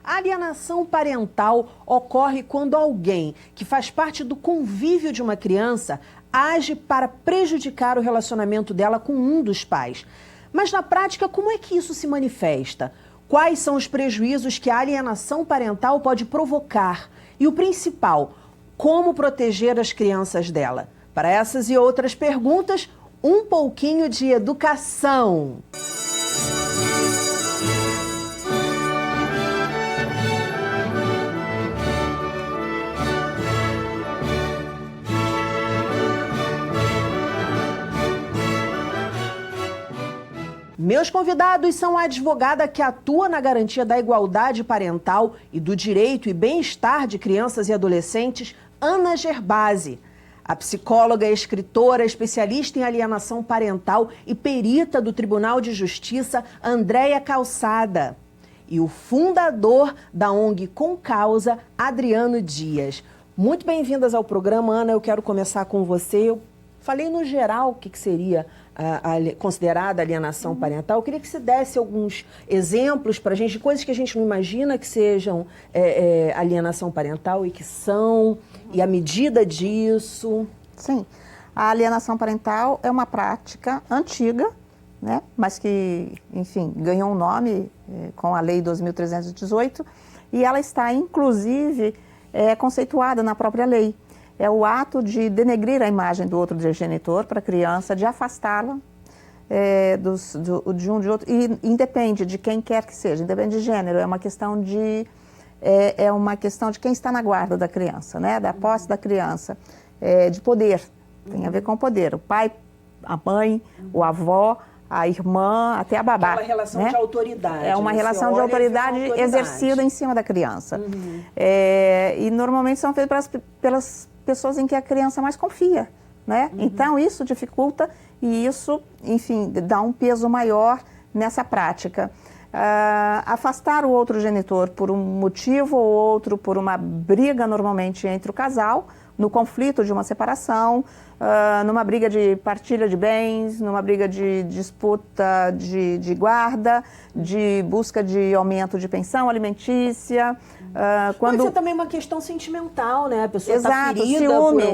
A alienação parental ocorre quando alguém que faz parte do convívio de uma criança age para prejudicar o relacionamento dela com um dos pais. Mas na prática, como é que isso se manifesta? Quais são os prejuízos que a alienação parental pode provocar? E o principal, como proteger as crianças dela? Para essas e outras perguntas, um pouquinho de educação. Meus convidados são a advogada que atua na garantia da igualdade parental e do direito e bem-estar de crianças e adolescentes, Ana Gerbasi. A psicóloga, escritora, especialista em alienação parental e perita do Tribunal de Justiça, Andréia Calçada. E o fundador da ONG Com Causa, Adriano Dias. Muito bem-vindas ao programa, Ana. Eu quero começar com você. Eu falei no geral o que seria considerada alienação parental. Eu queria que você desse alguns exemplos para a gente de coisas que a gente não imagina que sejam alienação parental e que são, e a medida disso. Sim, a alienação parental é uma prática antiga, né, mas que, enfim, ganhou um nome com a Lei 2.318 e ela está, inclusive, conceituada na própria lei. É o ato de denegrir a imagem do outro genitor para a criança, de afastá-la de um de outro. E independe de quem quer que seja, independe de gênero, é uma questão de quem está na guarda da criança, né? Da posse da criança, de poder, tem a ver com poder. O pai, a mãe, o avó, a irmã, até a babá. É uma relação, né, de autoridade. É uma relação de autoridade exercida em cima da criança. Uhum. E normalmente são feitas pelas pessoas em que a criança mais confia, né? Uhum. Então isso dificulta e isso, enfim, dá um peso maior nessa prática. Afastar o outro genitor por um motivo ou outro, por uma briga normalmente entre o casal, no conflito de uma separação, numa briga de partilha de bens, numa briga de disputa de guarda, de busca de aumento de pensão alimentícia. Pode ser também uma questão sentimental, né? A pessoa está ferida ciúme,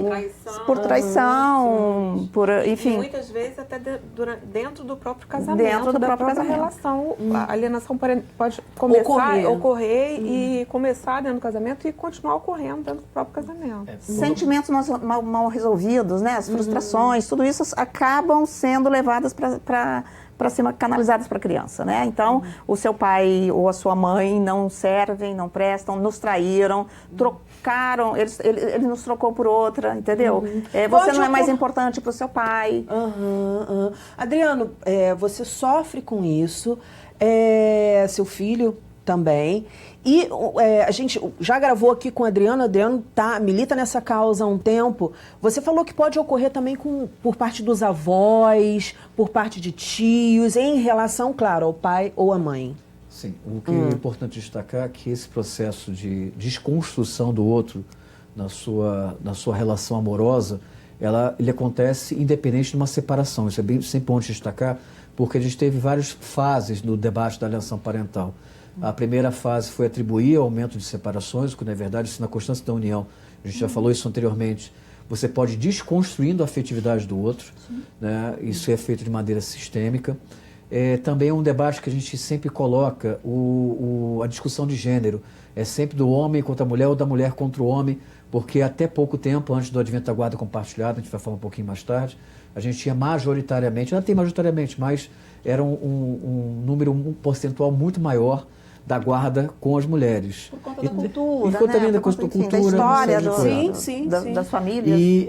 por traição, enfim. E muitas vezes até dentro do próprio casamento, dentro do própria relação. A alienação pode começar, ocorrer e começar dentro do casamento e continuar ocorrendo dentro do próprio casamento. Sentimentos mal resolvidos, né? As frustrações, tudo isso acabam sendo levadas para cima, canalizadas para a criança, né? Então, o seu pai ou a sua mãe não servem, não prestam, nos traíram, trocaram, ele nos trocou por outra, entendeu? Você não é mais importante para o seu pai. Adriano, você sofre com isso, seu filho também. E a gente já gravou aqui com o Adriano milita nessa causa há um tempo. Você falou que pode ocorrer também por parte dos avós, por parte de tios, em relação, claro, ao pai ou à mãe. Sim, o que é importante destacar é que esse processo de desconstrução do outro na sua relação amorosa, ele acontece independente de uma separação. Isso é sempre bom destacar, porque a gente teve várias fases no debate da alienação parental. A primeira fase foi atribuir o aumento de separações, quando, na verdade, isso na constância da união, a gente já falou isso anteriormente, você pode ir desconstruindo a afetividade do outro, né? Isso é feito de maneira sistêmica. Também é um debate que a gente sempre coloca, a discussão de gênero, é sempre do homem contra a mulher ou da mulher contra o homem, porque até pouco tempo, antes do advento da guarda compartilhada, a gente vai falar um pouquinho mais tarde, a gente tinha majoritariamente, ainda tem majoritariamente, mas era um número, um percentual muito maior da guarda com as mulheres. Por conta da cultura, por conta também da cultura, da história, das famílias. E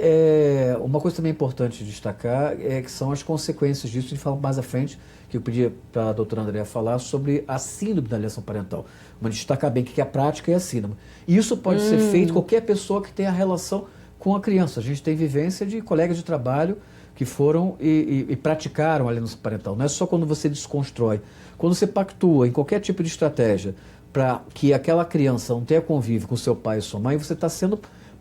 uma coisa também importante destacar é que são as consequências disso, a gente fala mais à frente, que eu pedi para a doutora Andréia falar sobre a síndrome da alienação parental. Mas destacar bem que a prática é a síndrome. E isso pode ser feito qualquer pessoa que tenha relação com a criança. A gente tem vivência de colegas de trabalho que foram e praticaram a alienação parental. Não é só quando você desconstrói. Quando você pactua em qualquer tipo de estratégia para que aquela criança não tenha convívio com seu pai e sua mãe, você está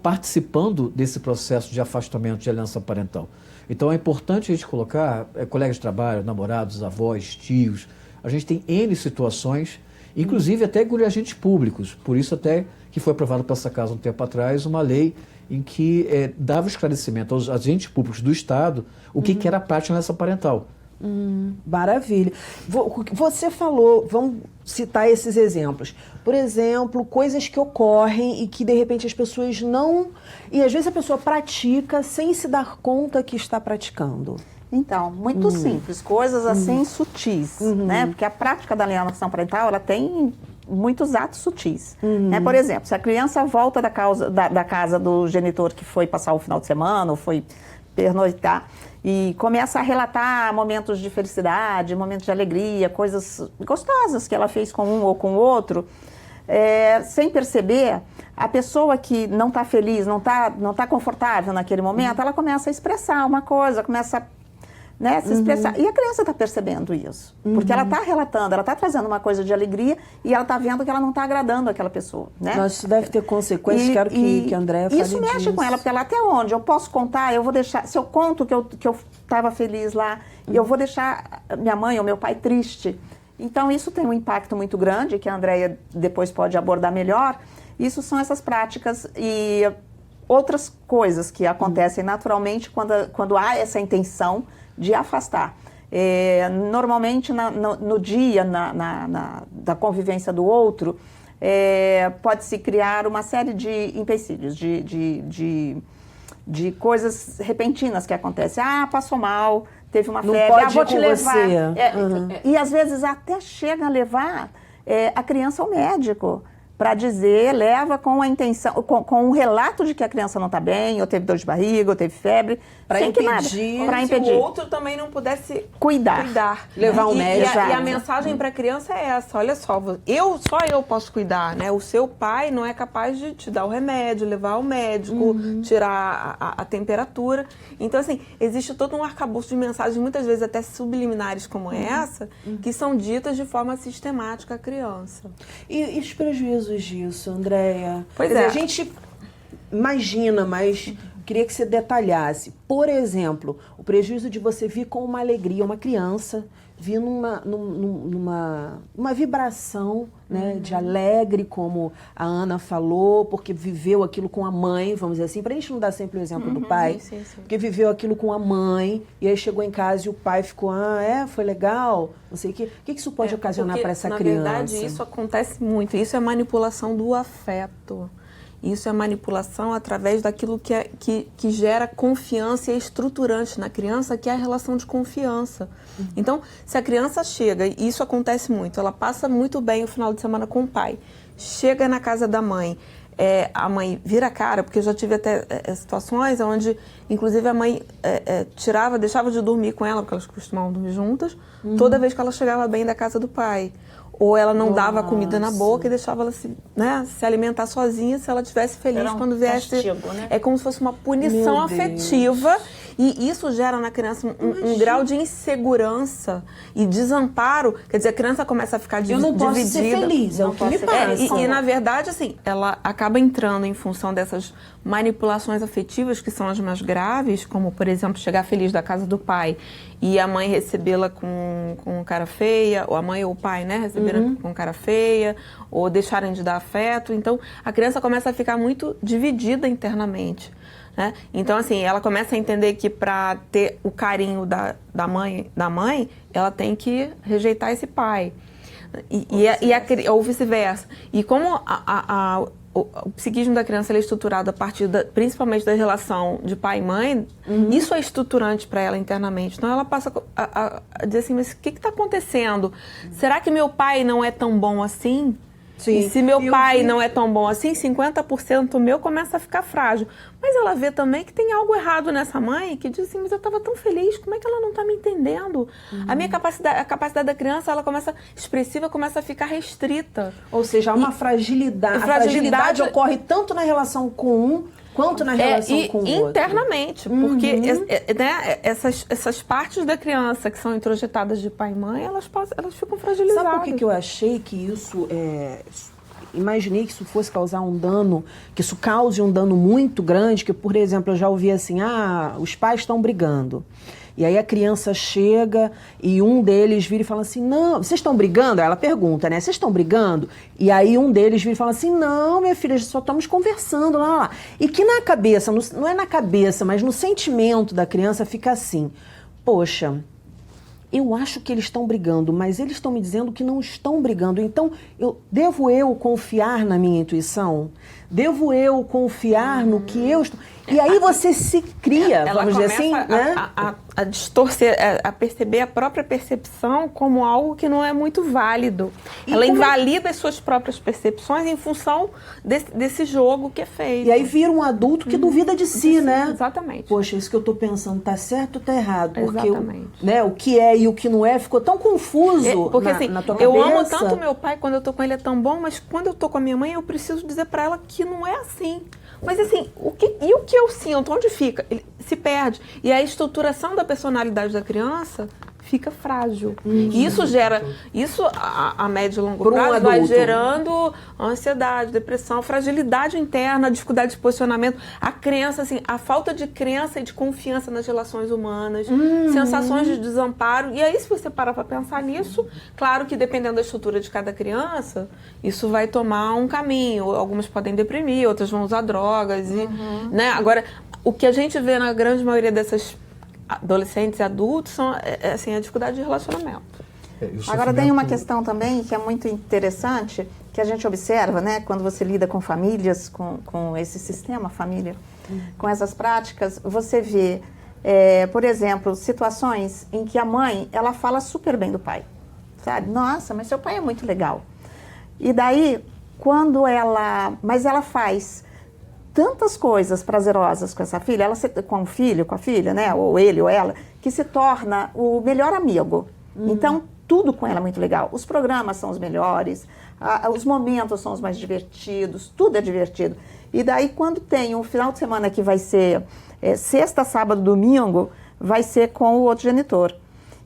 participando desse processo de afastamento de alienação parental. Então é importante a gente colocar colegas de trabalho, namorados, avós, tios. A gente tem N situações inclusive até com agentes públicos. Por isso até que foi aprovado para essa casa um tempo atrás uma lei em que dava esclarecimento aos agentes públicos do Estado o que era a prática de aliança parental. Maravilha. Você falou, vamos citar esses exemplos. Por exemplo, coisas que ocorrem e que de repente as pessoas não... E às vezes a pessoa pratica sem se dar conta que está praticando. Então, muito simples, coisas assim sutis, né? Porque a prática da alienação parental, ela tem muitos atos sutis. Né? Por exemplo, se a criança volta da casa do genitor que foi passar o final de semana ou foi pernoitar e começa a relatar momentos de felicidade, momentos de alegria, coisas gostosas que ela fez com um ou com o outro, sem perceber, a pessoa que não está feliz, não tá confortável naquele momento, ela começa a expressar uma coisa, começa a se expressar. E a criança está percebendo isso. Porque ela está relatando, ela está trazendo uma coisa de alegria e ela está vendo que ela não está agradando aquela pessoa. Né? Mas isso deve ter consequências, quero que a Andréia fale isso mexe disso. com ela, porque ela até onde? Eu posso contar, eu vou deixar... Se eu conto que eu estava feliz lá, eu vou deixar minha mãe ou meu pai triste. Então, isso tem um impacto muito grande, que a Andréia depois pode abordar melhor. Isso são essas práticas e outras coisas que acontecem naturalmente quando há essa intenção de afastar. Normalmente, no dia da convivência do outro, pode-se criar uma série de empecilhos, de coisas repentinas que acontecem. Passou mal, teve uma febre, vou te levar. E às vezes até chega a levar a criança ao médico, para dizer, leva com a intenção, com um relato de que a criança não está bem, ou teve dor de barriga, ou teve febre, para impedir. Para impedir. Se o outro também não pudesse cuidar. Levar um médico. E a mensagem para a criança é essa, olha só, só eu posso cuidar, né? O seu pai não é capaz de te dar o remédio, levar ao médico, tirar a temperatura. Então, assim, existe todo um arcabouço de mensagens, muitas vezes até subliminares como essa, que são ditas de forma sistemática à criança. E os prejuízos disso, Andréia? Pois é. A gente imagina, mas queria que você detalhasse. Por exemplo, o prejuízo de você vir com uma alegria, uma criança vir numa vibração, né, de alegre, como a Ana falou, porque viveu aquilo com a mãe, vamos dizer assim, para a gente não dar sempre o exemplo do pai, sim. porque viveu aquilo com a mãe, e aí chegou em casa e o pai ficou, foi legal, não sei o quê. O que isso pode ocasionar para essa criança? Na verdade, isso acontece muito, isso é manipulação do afeto. Isso é manipulação através daquilo que gera confiança e é estruturante na criança, que é a relação de confiança. Então, se a criança chega, e isso acontece muito, ela passa muito bem o final de semana com o pai, chega na casa da mãe, a mãe vira a cara, porque eu já tive até situações onde, inclusive, a mãe deixava de dormir com ela, porque elas costumavam dormir juntas, toda vez que ela chegava bem da casa do pai. Ou ela não dava comida na boca e deixava ela se alimentar sozinha se ela estivesse feliz quando viesse. Castigo, né? É como se fosse uma punição afetiva. E isso gera na criança um grau de insegurança e desamparo. Quer dizer, a criança começa a ficar dividida. Eu não posso ser feliz, é o que me passa. E, na verdade, assim, ela acaba entrando em função dessas manipulações afetivas, que são as mais graves, como, por exemplo, chegar feliz da casa do pai e a mãe recebê-la com cara feia, ou a mãe ou o pai, né, receberem com cara feia, ou deixarem de dar afeto. Então, a criança começa a ficar muito dividida internamente. Né? Então, assim, ela começa a entender que para ter o carinho da mãe, ela tem que rejeitar esse pai. Ou vice-versa. E como o psiquismo da criança é estruturado a partir principalmente da relação de pai e mãe, isso é estruturante para ela internamente. Então ela passa a dizer assim, mas o que está acontecendo? Será que meu pai não é tão bom assim? Sim. E se meu pai não é tão bom assim, 50% meu começa a ficar frágil. Mas ela vê também que tem algo errado nessa mãe, que diz assim, mas eu estava tão feliz, como é que ela não está me entendendo? A capacidade da criança, ela começa expressiva, começa a ficar restrita. Ou seja, há uma fragilidade. A fragilidade ocorre tanto na relação com um, quanto na relação com o outro. Internamente, porque essas partes da criança que são introjetadas de pai e mãe, elas ficam fragilizadas. Sabe por que eu achei que isso imaginei que isso fosse causar um dano, que isso cause um dano muito grande, que, por exemplo, eu já ouvi assim, os pais estão brigando. E aí a criança chega e um deles vira e fala assim, não, vocês estão brigando? Aí ela pergunta, né, vocês estão brigando? E aí um deles vira e fala assim, não, minha filha, só estamos conversando, lá, lá. E que na cabeça, não é na cabeça, mas no sentimento da criança fica assim, poxa, eu acho que eles estão brigando, mas eles estão me dizendo que não estão brigando. Então, devo eu confiar na minha intuição? Devo eu confiar no que eu estou... E aí você se cria, vamos dizer assim, né? A distorcer, a perceber a própria percepção como algo que não é muito válido. Ela invalida as suas próprias percepções em função desse jogo que é feito. E aí vira um adulto que duvida de si, né? Exatamente. Poxa, isso que eu estou pensando tá certo ou tá errado? Porque exatamente. Né, o que é e o que não é ficou tão confuso porque assim, na tua cabeça. Eu amo tanto meu pai, quando eu tô com ele é tão bom, mas quando eu tô com a minha mãe eu preciso dizer pra ela que não é assim. Mas assim, o que eu sinto? Onde fica? Ele se perde. E a estruturação da personalidade da criança fica frágil. E isso gera, a médio e longo prazo vai gerando ansiedade, depressão, fragilidade interna, dificuldade de posicionamento, a crença, assim, a falta de crença e de confiança nas relações humanas, sensações de desamparo. E aí, se você parar para pensar nisso, claro que dependendo da estrutura de cada criança, isso vai tomar um caminho. Algumas podem deprimir, outras vão usar drogas. E, né? Agora, o que a gente vê na grande maioria dessas adolescentes e adultos são assim, a dificuldade de relacionamento. Agora tem uma questão também que é muito interessante, que a gente observa, né, quando você lida com famílias, com esse sistema família, com essas práticas, você vê, por exemplo, situações em que a mãe, ela fala super bem do pai, sabe? Nossa, mas seu pai é muito legal. E daí, mas ela faz tantas coisas prazerosas com essa filha, com o filho, com a filha, né, ou ele ou ela, que se torna o melhor amigo. Então, tudo com ela é muito legal. Os programas são os melhores, os momentos são os mais divertidos, tudo é divertido. E daí, quando tem um final de semana que vai ser sexta, sábado, domingo, vai ser com o outro genitor.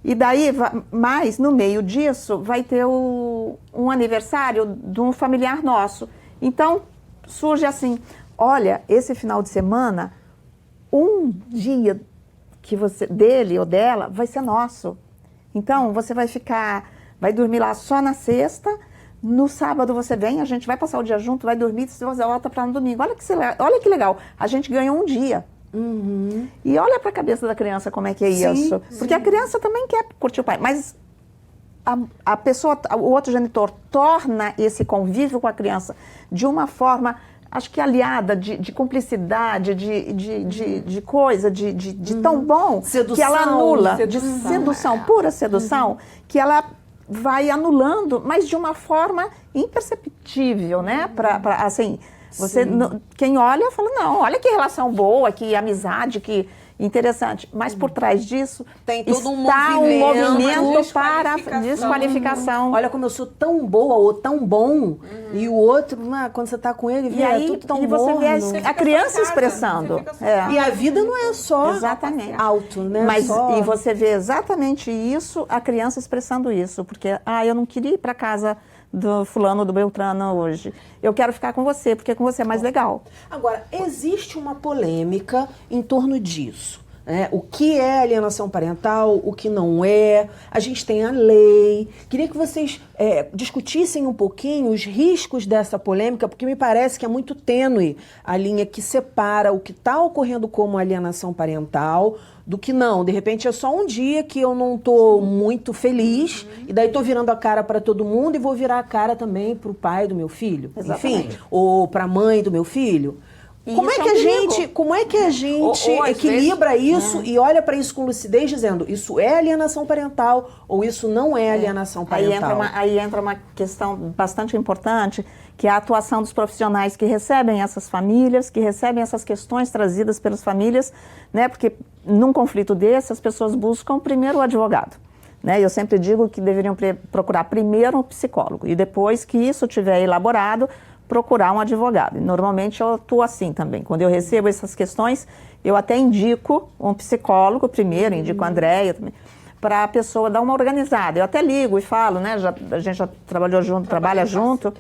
E daí, mais no meio disso, vai ter um aniversário de um familiar nosso. Então, surge assim... Olha, esse final de semana, um dia que dele ou dela vai ser nosso. Então, você vai dormir lá só na sexta, no sábado você vem, a gente vai passar o dia junto, vai dormir, você volta para no domingo. Olha que legal, a gente ganhou um dia. E olha para a cabeça da criança como é que é isso. Porque a criança também quer curtir o pai, mas a pessoa, o outro genitor, torna esse convívio com a criança de uma forma... Acho que aliada de cumplicidade, de coisa, de tão bom, sedução, que ela anula, de sedução, pura sedução, que ela vai anulando, mas de uma forma imperceptível, né? Assim, quem olha fala, não, olha que relação boa, que amizade, que interessante. Mas por trás disso tem todo um movimento para desqualificação. Olha como eu sou tão boa ou tão bom, e o outro, quando você está com ele, vê, é tudo tão bom. E você vê a criança expressando. E a vida não é só alto, né? E você vê exatamente isso, a criança expressando isso. Porque, eu não queria ir para casa do fulano, do Beltrano hoje. Eu quero ficar com você, porque com você é mais legal. Agora, existe uma polêmica em torno disso. O que é alienação parental, o que não é. A gente tem a lei. Queria que vocês discutissem um pouquinho os riscos dessa polêmica, porque me parece que é muito tênue a linha que separa o que está ocorrendo como alienação parental do que não. De repente é só um dia que eu não estou muito feliz e daí estou virando a cara para todo mundo e vou virar a cara também para o pai do meu filho. Exatamente. Enfim, ou para a mãe do meu filho. Como é que a gente equilibra isso e olha para isso com lucidez dizendo isso é alienação parental ou isso não é alienação parental? Aí entra uma questão bastante importante, que é a atuação dos profissionais que recebem essas famílias, que recebem essas questões trazidas pelas famílias, né? Porque num conflito desse as pessoas buscam primeiro o advogado. Né? Eu sempre digo que deveriam procurar primeiro um psicólogo e depois que isso tiver elaborado, procurar um advogado. E normalmente eu atuo assim também. Quando eu recebo essas questões, eu até indico um psicólogo primeiro, indico a Andréia também, para a pessoa dar uma organizada. Eu até ligo e falo, né? A gente já trabalhou junto, trabalha junto.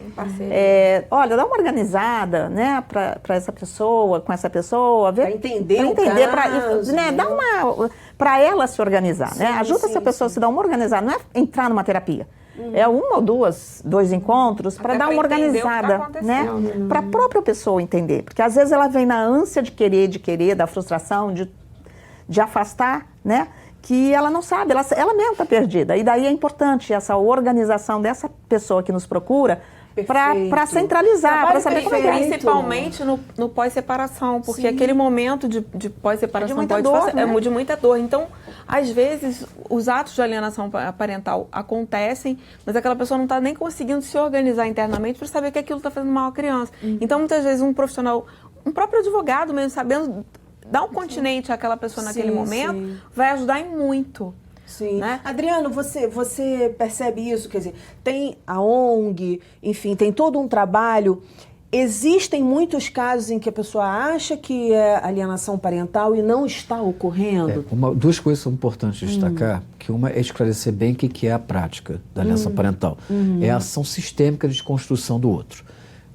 Olha, dá uma organizada, né? Para essa pessoa, com essa pessoa. Para entender o caso, né? Dá uma... para ela se organizar, né? Ajuda essa pessoa a se dar uma organizada, não é entrar numa terapia. É uma ou dois encontros para dar uma organizada, né? Para a própria pessoa entender. Porque às vezes ela vem na ânsia de querer, da frustração, de afastar, né? Que ela não sabe, ela mesma está perdida. E daí é importante essa organização dessa pessoa que nos procura para centralizar, para saber como é que é. Principalmente no pós-separação, porque aquele momento de pós-separação é de muita dor. Então, às vezes, os atos de alienação parental acontecem, mas aquela pessoa não está nem conseguindo se organizar internamente para saber que aquilo está fazendo mal à criança. Então, muitas vezes, um profissional, um próprio advogado mesmo, sabendo dar um continente àquela pessoa naquele momento, vai ajudar em muito. Sim. Né? Adriano, você percebe isso? Quer dizer, tem a ONG, enfim, tem todo um trabalho. Existem muitos casos em que a pessoa acha que é alienação parental e não está ocorrendo? Duas coisas são importantes destacar, que uma é esclarecer bem o que é a prática da alienação parental. É a ação sistêmica de desconstrução do outro.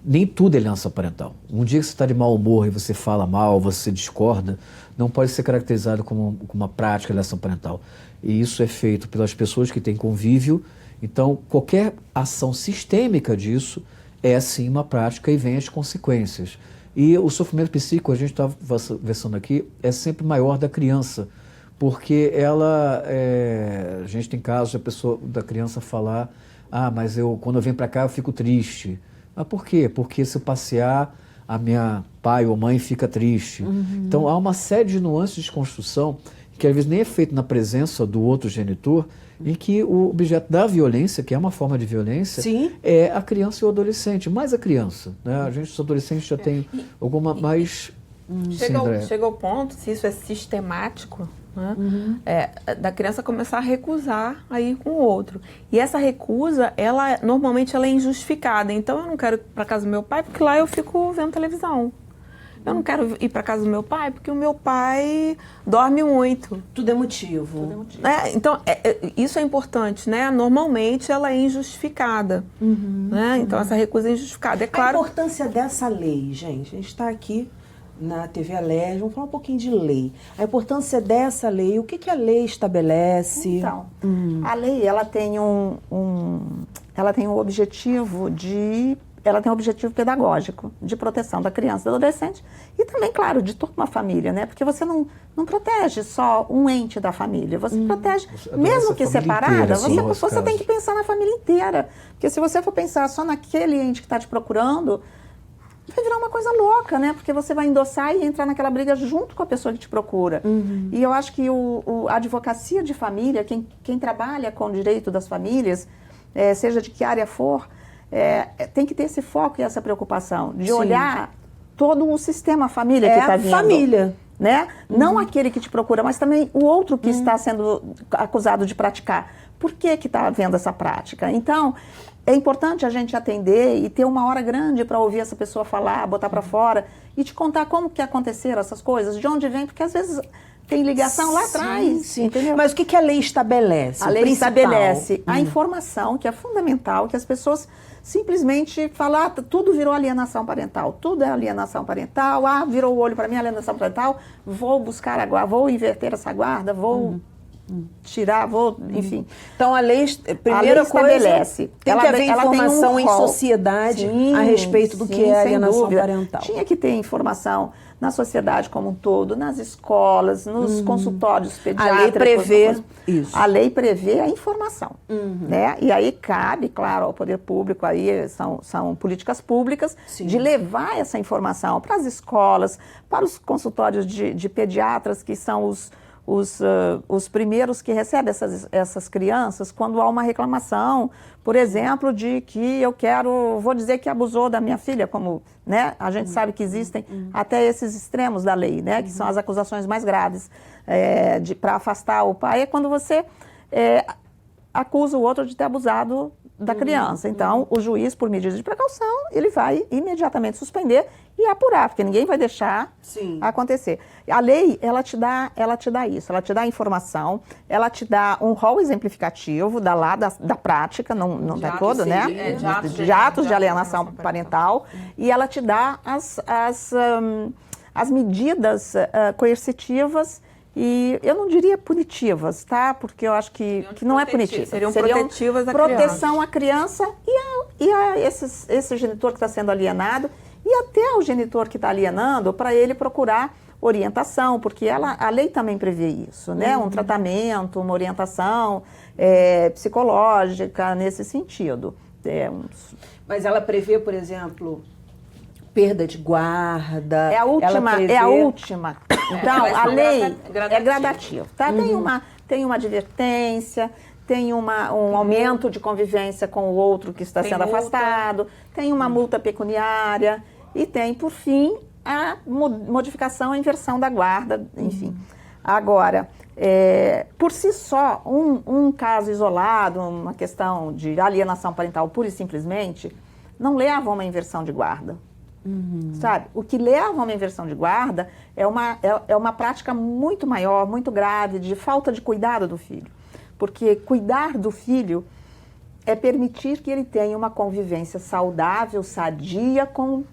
Nem tudo é alienação parental. Um dia que você está de mau humor e você fala mal, você discorda, não pode ser caracterizado como uma prática de alienação parental. E isso é feito pelas pessoas que têm convívio. Então, qualquer ação sistêmica disso é, sim, uma prática e vem as consequências. E o sofrimento psíquico, a gente estava conversando aqui, é sempre maior da criança, porque a gente tem casos da criança falar, mas quando eu venho para cá eu fico triste. Mas por quê? Porque se eu passear, a minha pai ou mãe fica triste. Então, há uma série de nuances de desconstrução que às vezes nem é feito na presença do outro genitor, em que o objeto da violência, que é uma forma de violência, é a criança e o adolescente, mais a criança. Né? Os adolescentes já têm alguma mais... Chega ao ponto, se isso é sistemático, né? Da criança começar a recusar a ir com o outro. E essa recusa, normalmente ela é injustificada. Então, eu não quero ir para casa do meu pai, porque lá eu fico vendo televisão. Eu não quero ir para casa do meu pai porque o meu pai dorme muito. Tudo é motivo. Então, isso é importante, né? Normalmente ela é injustificada. Né? Então, essa recusa é injustificada. É claro... A importância dessa lei, gente. A gente está aqui na TV Alerj, vamos falar um pouquinho de lei. A importância dessa lei, o que a lei estabelece? Então, a lei, ela tem ela tem um objetivo pedagógico de proteção da criança e do adolescente e também, claro, de toda uma família, né? Porque você não protege só um ente da família, você protege, mesmo que separada, você tem que pensar na família inteira. Porque se você for pensar só naquele ente que está te procurando, vai virar uma coisa louca, né? Porque você vai endossar e entrar naquela briga junto com a pessoa que te procura. E eu acho que a advocacia de família, quem trabalha com o direito das famílias, seja de que área for, tem que ter esse foco e essa preocupação de olhar todo o sistema família que está vindo. Família. Né? Não aquele que te procura, mas também o outro que está sendo acusado de praticar. Por que está havendo essa prática? Então, é importante a gente atender e ter uma hora grande para ouvir essa pessoa falar, botar para fora e te contar como que aconteceram essas coisas, de onde vem, porque às vezes tem ligação lá atrás. Entendeu? Mas o que a lei estabelece? A lei estabelece a informação, que é fundamental, que as pessoas simplesmente falam, tudo virou alienação parental, tudo é alienação parental, virou o olho para mim, alienação parental, vou buscar a guarda, vou inverter essa guarda, vou tirar, enfim. Então a lei, primeira coisa, estabelece. Tem que haver informação em sociedade a respeito do que é alienação parental. Tinha que ter informação na sociedade como um todo, nas escolas, nos consultórios pediátricos. A lei prevê isso. A lei prevê a informação. Né? E aí cabe, claro, ao poder público, aí são políticas públicas, de levar essa informação para as escolas, para os consultórios de pediatras, que são os primeiros que recebem essas crianças quando há uma reclamação, por exemplo, de que vou dizer que abusou da minha filha, como, né, a gente sabe que existem até esses extremos da lei, né, que são as acusações mais graves para afastar o pai, é quando você acusa o outro de ter abusado da criança. Então, o juiz, por medida de precaução, ele vai imediatamente suspender e apurar, porque ninguém vai deixar acontecer. A lei, ela te dá isso, ela te dá informação, ela te dá um rol exemplificativo da prática, não é todo, né? De atos de alienação parental, e ela te dá as medidas coercitivas E eu não diria punitivas, tá? Porque eu acho que não é punitivo. Seriam protetivas à proteção à criança e a esse genitor que está sendo alienado e até o genitor que está alienando para ele procurar orientação, porque a lei também prevê isso, né? Um tratamento, uma orientação psicológica nesse sentido. Mas ela prevê, por exemplo, perda de guarda. É a última. Então, a lei é gradativa. Tá? Tem uma advertência, tem um aumento de convivência com o outro que está sendo afastado, tem uma multa pecuniária e tem, por fim, a modificação, a inversão da guarda, enfim. Agora, por si só, um caso isolado, uma questão de alienação parental pura e simplesmente, não leva a uma inversão de guarda. Sabe? O que leva a uma inversão de guarda é uma prática muito maior, muito grave, de falta de cuidado do filho. Porque cuidar do filho é permitir que ele tenha uma convivência saudável, sadia com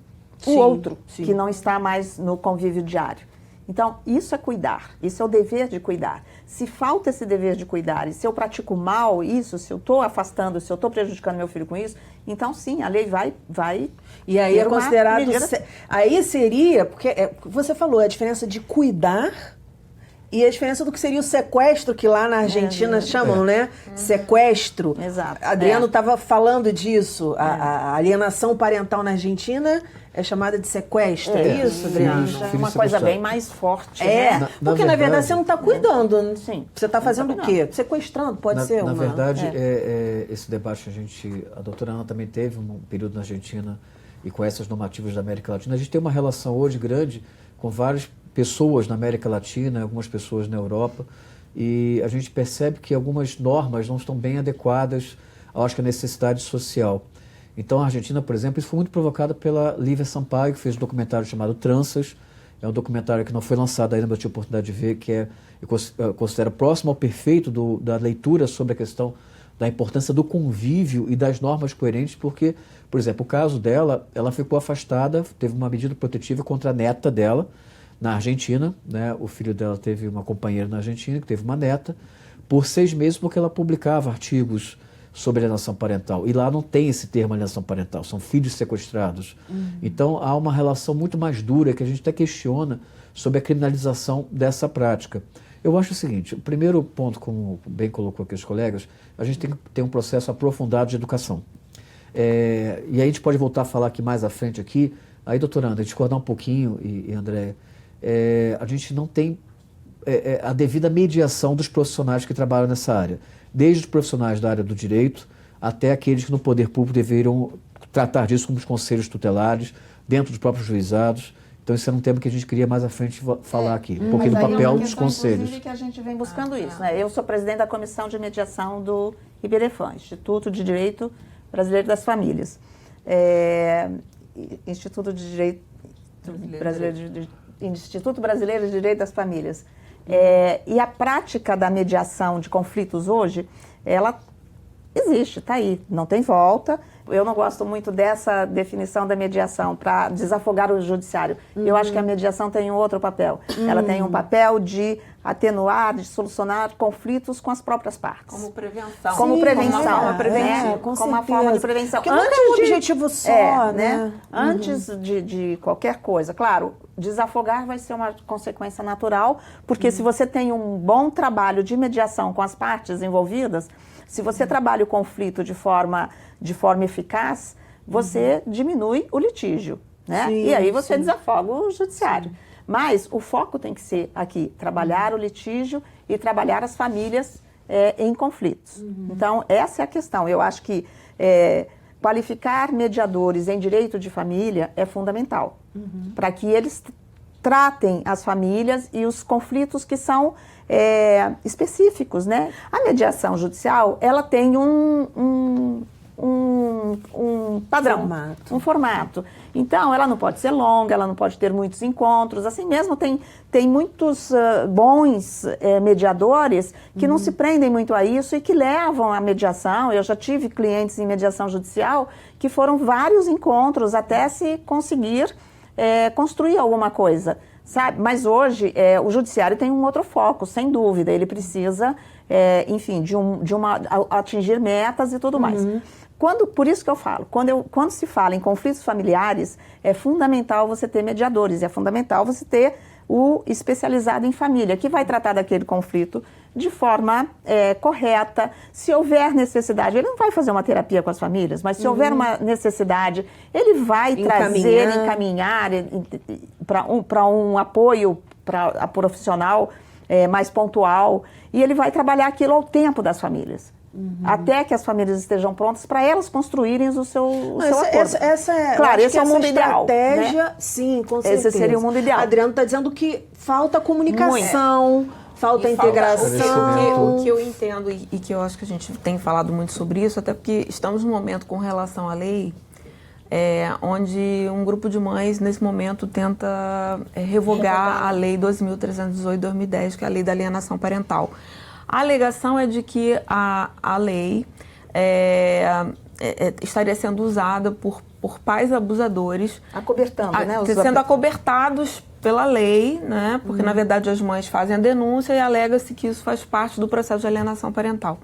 o outro, que não está mais no convívio diário. Então, isso é cuidar, isso é o dever de cuidar. Se falta esse dever de cuidar, e se eu pratico mal isso, se eu estou afastando, se eu estou prejudicando meu filho com isso, então sim, a lei vai e aí é considerado... Aí seria, porque você falou, a diferença de cuidar e a diferença do que seria o sequestro, que lá na Argentina chamam, né? Sequestro. Exato. Adriano estava falando disso. A alienação parental na Argentina é chamada de sequestro, é isso, Adriano? É uma coisa bem mais forte. Porque na verdade você não está cuidando. Sim. Você está fazendo o quê? Sequestrando, pode ser Na uma... verdade, esse debate a doutora Ana também teve um período na Argentina e com essas normativas da América Latina. A gente tem uma relação hoje grande com várias pessoas na América Latina, algumas pessoas na Europa, e a gente percebe que algumas normas não estão bem adequadas, acho que a necessidade social. Então, a Argentina, por exemplo, isso foi muito provocado pela Lívia Sampaio, que fez um documentário chamado Tranças. É um documentário que não foi lançado ainda, mas eu tive a oportunidade de ver, que eu considero próximo ao perfeito da leitura sobre a questão da importância do convívio e das normas coerentes, porque, por exemplo, o caso dela, ela ficou afastada, teve uma medida protetiva contra a neta dela, na Argentina, né? O filho dela teve uma companheira na Argentina, que teve uma neta, por 6 meses, porque ela publicava artigos sobre alienação parental. E lá não tem esse termo alienação parental, são filhos sequestrados. Então há uma relação muito mais dura que a gente até questiona sobre a criminalização dessa prática. Eu acho o seguinte, o primeiro ponto, como bem colocou aqui os colegas, a gente tem que ter um processo aprofundado de educação. E aí a gente pode voltar a falar aqui mais à frente aqui, aí, doutora Ana, discordar um pouquinho, e André, a gente não tem a devida mediação dos profissionais que trabalham nessa área. Desde os profissionais da área do direito até aqueles que no poder público deveriam tratar disso como os conselhos tutelares, dentro dos próprios juizados. Então, esse é um tema que a gente queria mais à frente falar aqui, um pouquinho do papel dos conselhos. Inclusive, que a gente vem buscando isso, né? Eu sou presidente da Comissão de Mediação do IBDFAM, Instituto de Direito Brasileiro das Famílias. Instituto Brasileiro de Direito das Famílias. E a prática da mediação de conflitos hoje, ela existe, está aí, não tem volta. Eu não gosto muito dessa definição da mediação para desafogar o judiciário. Eu acho que a mediação tem um outro papel. Ela tem um papel de atenuar, de solucionar conflitos com as próprias partes. Como prevenção. Como prevenção. Como uma forma de prevenção. Porque não é um objetivo só, né? Antes de qualquer coisa. Claro, desafogar vai ser uma consequência natural, porque se você tem um bom trabalho de mediação com as partes envolvidas, se você trabalha o conflito de forma eficaz, você diminui o litígio, né? Sim, e aí você desafoga o judiciário. Sim. Mas o foco tem que ser aqui, trabalhar o litígio e trabalhar as famílias em conflitos. Então, essa é a questão. Eu acho que qualificar mediadores em direito de família é fundamental, para que eles tratem as famílias e os conflitos que são específicos, né? A mediação judicial, ela tem um padrão, um formato. Então, ela não pode ser longa, ela não pode ter muitos encontros. Assim mesmo, tem muitos bons mediadores que não se prendem muito a isso e que levam a mediação. Eu já tive clientes em mediação judicial que foram vários encontros até se conseguir construir alguma coisa. sabe? Mas hoje o judiciário tem um outro foco, sem dúvida. Ele precisa, enfim, atingir metas e tudo mais. Por isso que eu falo, quando se fala em conflitos familiares, é fundamental você ter mediadores, é fundamental você ter o especializado em família, que vai tratar daquele conflito de forma correta. Se houver necessidade, ele não vai fazer uma terapia com as famílias, mas se houver uma necessidade, ele vai encaminhar para um apoio a profissional mais pontual, e ele vai trabalhar aquilo ao tempo das famílias. Até que as famílias estejam prontas para elas construírem o seu acordo. Claro, esse é o mundo ideal. Né? Sim, com certeza. Esse seria o mundo ideal. Adriano está dizendo que falta comunicação, falta integração. O que eu entendo e que eu acho que a gente tem falado muito sobre isso, até porque estamos num momento com relação à lei, onde um grupo de mães, nesse momento, tenta revogar a Lei 12.318 de 2010, que é a Lei da Alienação Parental. A alegação é de que a lei estaria sendo usada por pais abusadores. Acobertando, né? Sendo acobertados pela lei, né? Porque, na verdade, as mães fazem a denúncia e alega-se que isso faz parte do processo de alienação parental.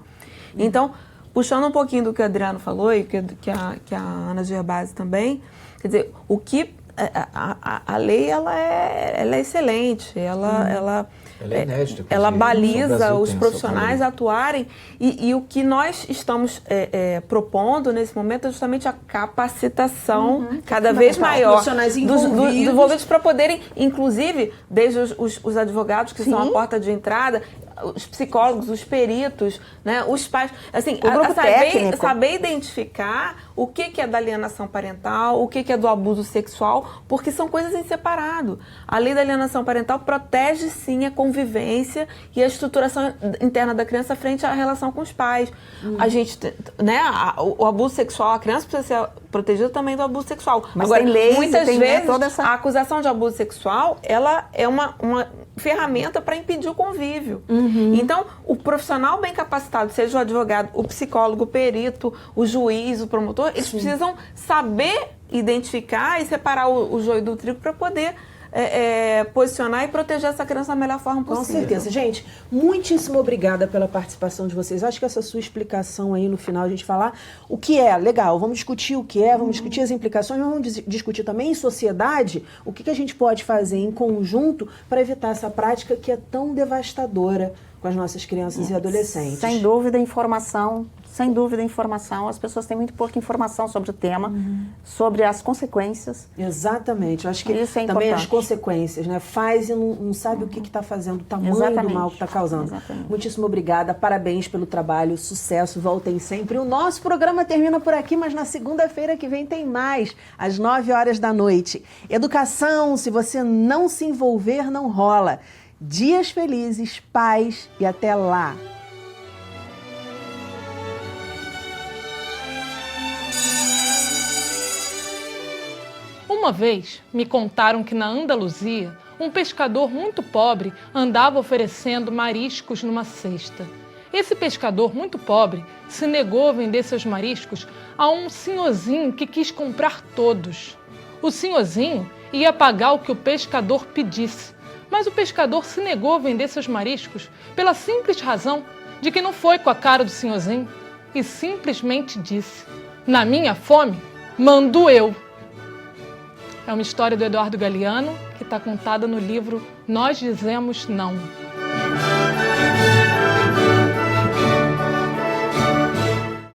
Então, puxando um pouquinho do que o Adriano falou e que a Ana Gerbasi também, quer dizer, o que a lei ela é excelente, ela é inédita, ela baliza os profissionais a atuarem e o que nós estamos propondo nesse momento é justamente a capacitação cada vez maior profissionais dos envolvidos para poderem, inclusive, desde os advogados que são a porta de entrada, os psicólogos, os peritos, né, os pais, assim, saber identificar o que é da alienação parental, o que é do abuso sexual, porque são coisas em separado. A lei da alienação parental protege, sim, a convivência e a estruturação interna da criança frente à relação com os pais. A gente, né, o abuso sexual, a criança precisa ser protegida também do abuso sexual. Mas agora, tem leis, muitas vezes, a acusação de abuso sexual, ela é uma ferramenta para impedir o convívio. Então, o profissional bem capacitado, seja o advogado, o psicólogo, o perito, o juiz, o promotor, eles precisam saber identificar e separar o joio do trigo para poder posicionar e proteger essa criança da melhor forma possível. Com certeza. Gente, muitíssimo obrigada pela participação de vocês. Acho que essa sua explicação aí no final, a gente falar o que é legal, vamos discutir o que é, vamos discutir as implicações, vamos discutir também em sociedade o que a gente pode fazer em conjunto para evitar essa prática que é tão devastadora com as nossas crianças e adolescentes. Sem dúvida, informação. As pessoas têm muito pouca informação sobre o tema, sobre as consequências. Exatamente. Eu acho que isso é também importante. as consequências, né? Faz e não sabe o que está fazendo, o tamanho do mal que está causando. Exatamente. Muitíssimo obrigada, parabéns pelo trabalho, sucesso, voltem sempre. O nosso programa termina por aqui, mas na segunda-feira que vem tem mais, às 9h da noite. Educação, se você não se envolver, não rola. Dias felizes, paz e até lá. Uma vez me contaram que na Andaluzia, um pescador muito pobre andava oferecendo mariscos numa cesta. Esse pescador muito pobre se negou a vender seus mariscos a um senhorzinho que quis comprar todos. O senhorzinho ia pagar o que o pescador pedisse, mas o pescador se negou a vender seus mariscos pela simples razão de que não foi com a cara do senhorzinho e simplesmente disse: "Na minha fome, mando eu." É uma história do Eduardo Galeano que está contada no livro Nós Dizemos Não.